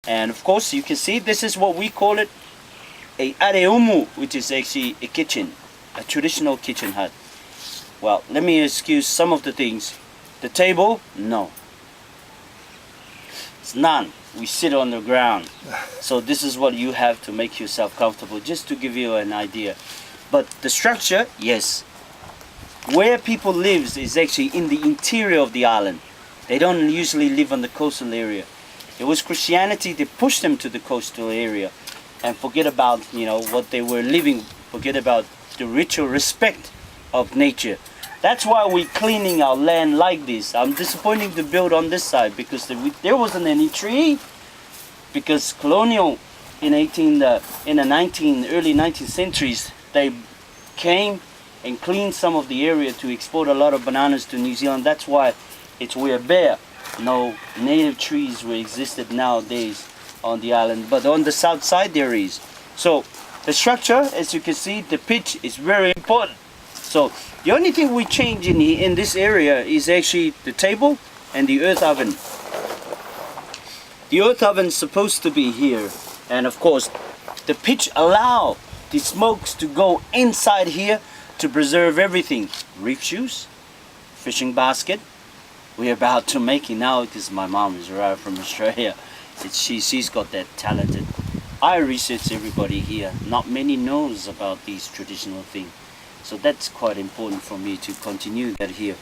And of course you can see this is what we call it, a areumu, which is actually a kitchen, a traditional kitchen hut. Well, let me excuse some of the things. The table, no. It's none. We sit on the ground. So this is what you have to make yourself comfortable, just to give you an idea. But the structure, yes. Where people live is actually in the interior of the island. They don't usually live on the coastal area. It was Christianity that pushed them to the coastal area and forget about, what they were living, forget about the ritual respect of nature. That's why we're cleaning our land like this. I'm disappointed to build on this side because there wasn't any tree. Because colonial in early 19th centuries, they came and cleaned some of the area to export a lot of bananas to New Zealand. That's why we're bare. No native trees were existed nowadays on the island, but on the south side there is. So the structure, as you can see, the pitch is very important. So the only thing we change in this area is actually the table and the earth oven. The earth oven is supposed to be here, and of course the pitch allow the smokes to go inside here to preserve everything. Reef shoes, fishing basket. We're about to make it now because my mom is arrived from Australia. She's got that talented. I research everybody here. Not many knows about these traditional things. So that's quite important for me to continue that here.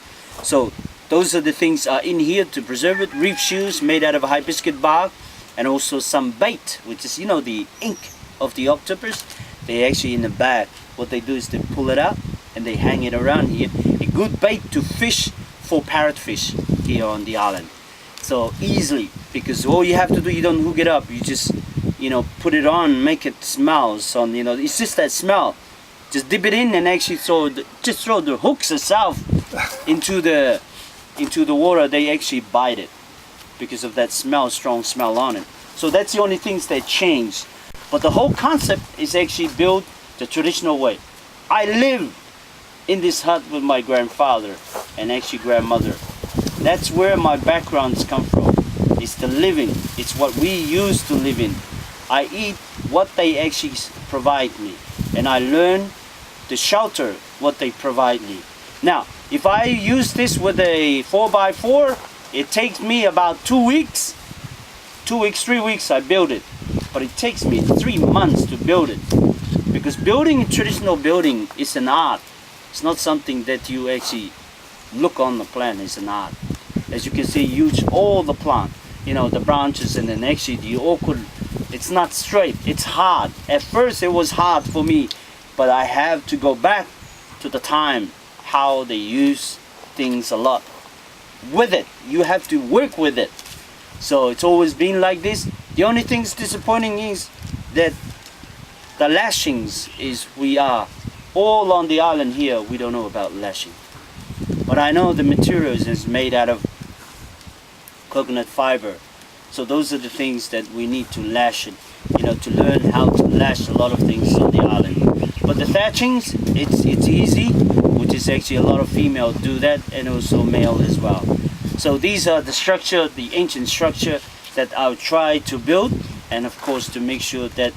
So those are the things are in here to preserve it. Reef shoes made out of hibiscus bark, and also some bait, which is the ink of the octopus. They actually in the bag, what they do is they pull it out and they hang it around here. A good bait to fish for parrotfish here on the island. So easily, because all you have to do, you don't hook it up, you just put it on, make it smell. So it's just that smell. Just dip it in and actually throw the hooks itself into the water. They actually bite it because of that strong smell on it. So that's the only things that change. But the whole concept is actually built the traditional way. I live in this hut with my grandfather and actually grandmother. That's where my backgrounds come from. It's the living. It's what we used to live in. I eat what they actually provide me, and I learn the shelter what they provide me. Now, if I use this with a 4x4, it takes me about 2 weeks. 2 weeks, 3 weeks I build it. But it takes me 3 months to build it. Because building a traditional building is an art. It's not something that you actually look on the plan. It's an art. As you can see, use all the plant, the branches, and then actually the awkward. It's not straight. It's hard. At first it was hard for me, but I have to go back to the time how they use things a lot. With it, you have to work with it. So it's always been like this. The only thing's disappointing is that the lashings is we are all on the island here. We don't know about lashing, but I know the materials is made out of coconut fiber. So those are the things that we need to lash it, to learn how to lash a lot of things on the island. But the thatchings, it's easy, which is actually a lot of female do that, and also male as well. So these are the structure, the ancient structure that I'll try to build, and of course to make sure that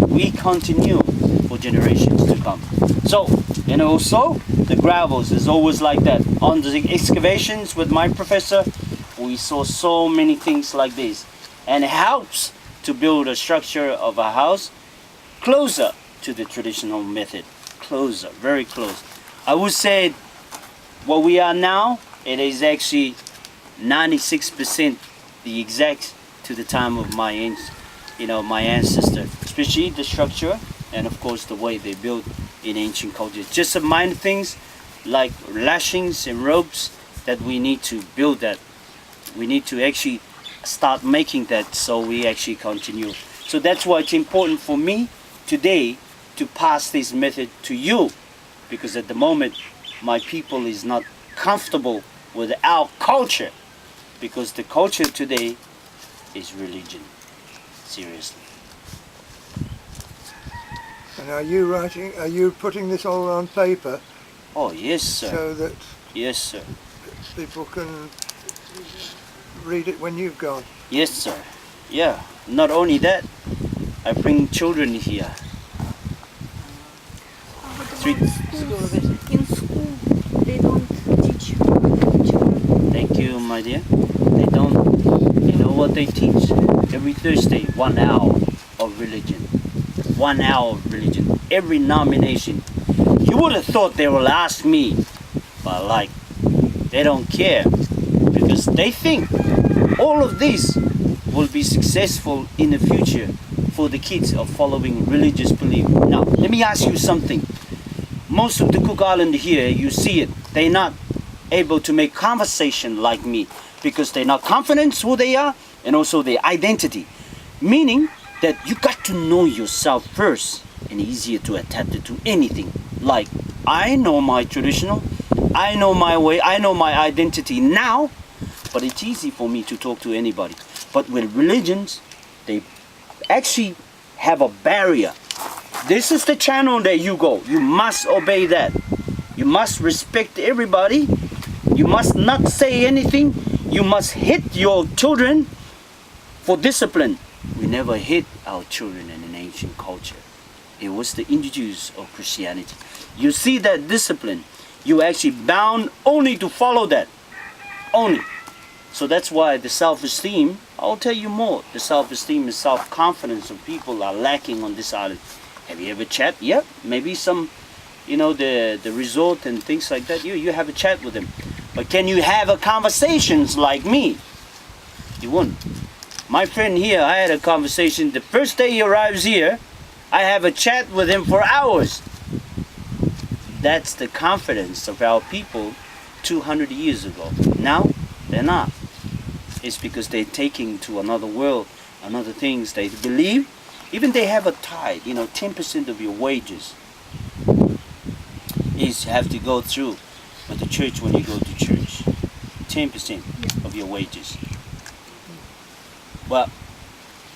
we continue for generations to come. So, and also the gravels is always like that. On the excavations with my professor, we saw so many things like this, and it helps to build a structure of a house closer to the traditional method. Closer, very close. I would say what we are now, it is actually 96% the exact to the time of my ancestor, especially the structure and of course the way they built in ancient culture. Just some minor things like lashings and ropes that we need to build that. We need to actually start making that so we actually continue. So that's why it's important for me today to pass this method to you, because at the moment my people is not comfortable with our culture, because the culture today is religion. Seriously. And are you putting this all on paper? Oh yes, sir. So that yes, sir. People can read it when you've gone? Yes, sir. Yeah, not only that, I bring children here. What Three- about schools? In school, they don't teach children. Thank you, my dear. They don't, you know what they teach? Every Thursday, 1 hour of religion. 1 hour of religion. Every nomination. You would have thought they will ask me, but like, they don't care. Because they think all of this will be successful in the future for the kids of following religious belief. Now, let me ask you something. Most of the Cook Island here, you see it, they're not able to make conversation like me because they're not confident who they are and also their identity. Meaning that you got to know yourself first and easier to adapt it to anything. Like, I know my traditional, I know my way, I know my identity now, but it's easy for me to talk to anybody. But with religions, they actually have a barrier. This is the channel that you go. You must obey that. You must respect everybody. You must not say anything. You must hit your children for discipline. We never hit our children in an ancient culture. It was the introduce of Christianity. You see that discipline. You actually bound only to follow that. Only. So that's why the self-esteem, I'll tell you more. The self-esteem and self-confidence of people are lacking on this island. Have you ever chat? Yeah, maybe some, you know, the resort and things like that. You have a chat with them. But can you have a conversations like me? You won't. My friend here, I had a conversation. The first day he arrives here, I have a chat with him for hours. That's the confidence of our people 200 years ago. Now, they're not. It's because they're taking to another world, another things they believe. Even they have a tithe, 10% of your wages is have to go through with the church when you go to church. 10% of your wages. Well,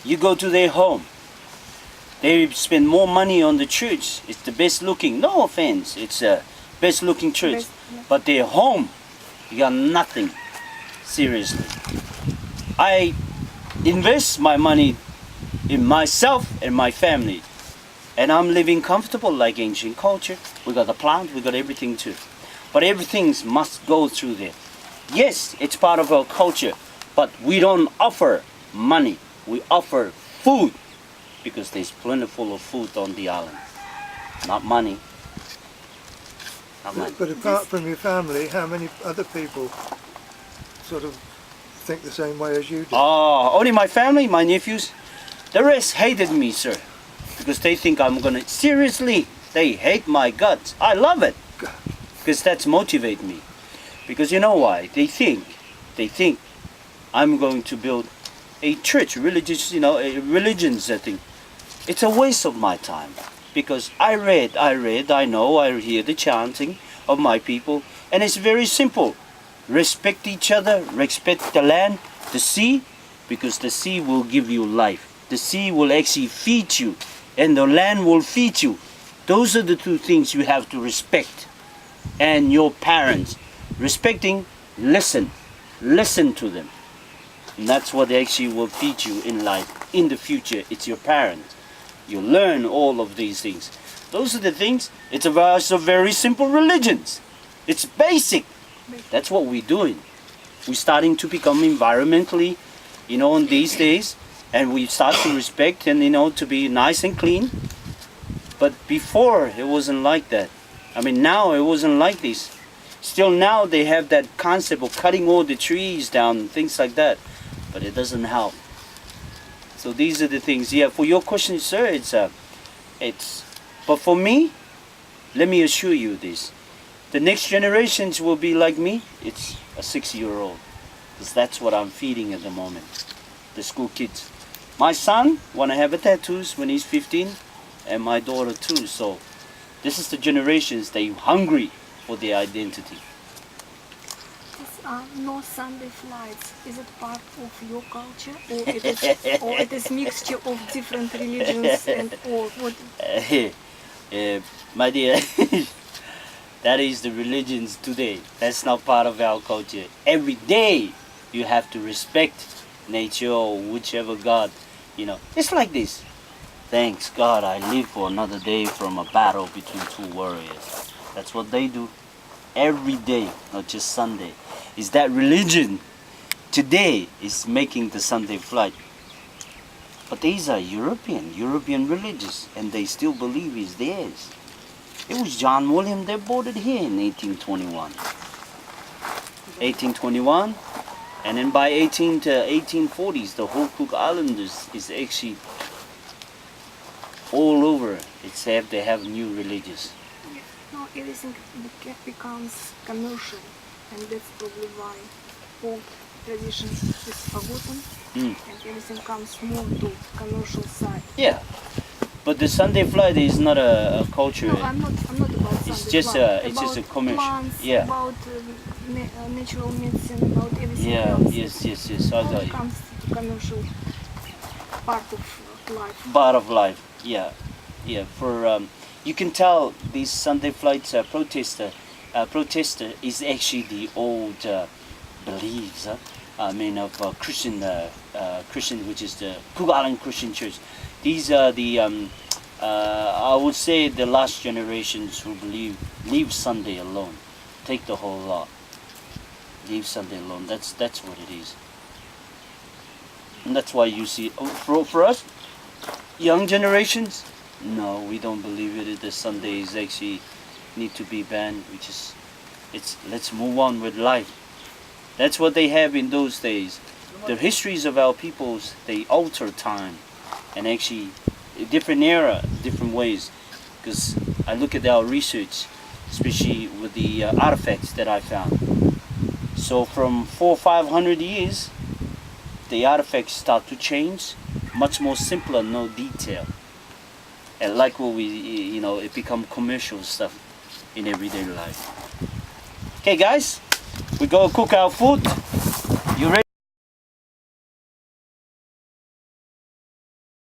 you go to their home. They spend more money on the church. It's the best looking. No offense. It's a best looking church. But their home, you got nothing. Seriously. I invest my money in myself and my family. And I'm living comfortable like ancient culture. We got the plant, we got everything too. But everything must go through there. Yes, it's part of our culture. But we don't offer money. We offer food. Because there's plentiful of food on the island. Not money. Not money. But apart from your family, how many other people sort of think the same way as you do? Oh, only my family, my nephews. The rest hated me, sir. Because they think I'm gonna... Seriously, they hate my guts. I love it. Because that's motivate me. Because you know why? They think I'm going to build a church, religious, a religion setting. It's a waste of my time. Because I know, I hear the chanting of my people. And it's very simple. Respect each other, respect the land, the sea, because the sea will give you life. The sea will actually feed you, and the land will feed you. Those are the two things you have to respect. And your parents, respecting, listen to them. And that's what actually will feed you in life. In the future, it's your parents. You learn all of these things. Those are the things. It's a very simple religions. It's basic. That's what we're doing. We're starting to become environmentally, in these days, and we start to respect and, to be nice and clean. But before, it wasn't like that. I mean, now it wasn't like this. Still now they have that concept of cutting all the trees down, things like that. But it doesn't help. So these are the things. Yeah, for your question, sir, but for me, let me assure you this. The next generations will be like me. It's a 6-year-old. Because that's what I'm feeding at the moment. The school kids. My son want to have a tattoos when he's 15. And my daughter too. So this is the generations. They're hungry for their identity. No Sunday flights. Is it part of your culture, or it is mixture of different religions or what? My dear, that is the religions today. That's not part of our culture. Every day you have to respect nature or whichever God, you know. It's like this. Thanks God I live for another day from a battle between two warriors. That's what they do every day, not just Sunday. Is that religion today is making the Sunday flight. But these are European religious, and they still believe it's theirs. It was John William that bought it here in 1821. 1821, and then by 1840s, the whole Cook Islanders is actually all over. They have new religions. No, everything becomes commercial, and that's probably why old tradition is forgotten, and everything comes more to commercial side. Yeah, but the Sunday flight is not a culture. No, I'm not about It's Sunday just flight. it's just a About commercial. plants, Yeah. about natural medicine, about everything Yeah. else. Yes. I All got you. comes to commercial part of life. Part of life. Yeah. For you can tell these Sunday flights protester is actually the old beliefs. I mean of Christian, which is the Cook Island Christian Church. These are the I would say the last generations who leave Sunday alone, take the whole lot, leave Sunday alone. That's what it is, and that's why you see for us, young generations. No, we don't believe it. The Sundays actually need to be banned. Let's move on with life. That's what they have in those days. The histories of our peoples, they alter time, and actually, a different era, different ways. Because I look at our research, especially with the artifacts that I found. So from 400 or 500 years, the artifacts start to change, much more simpler, no detail. And like what it become commercial stuff in everyday life. Okay guys, we go cook our food.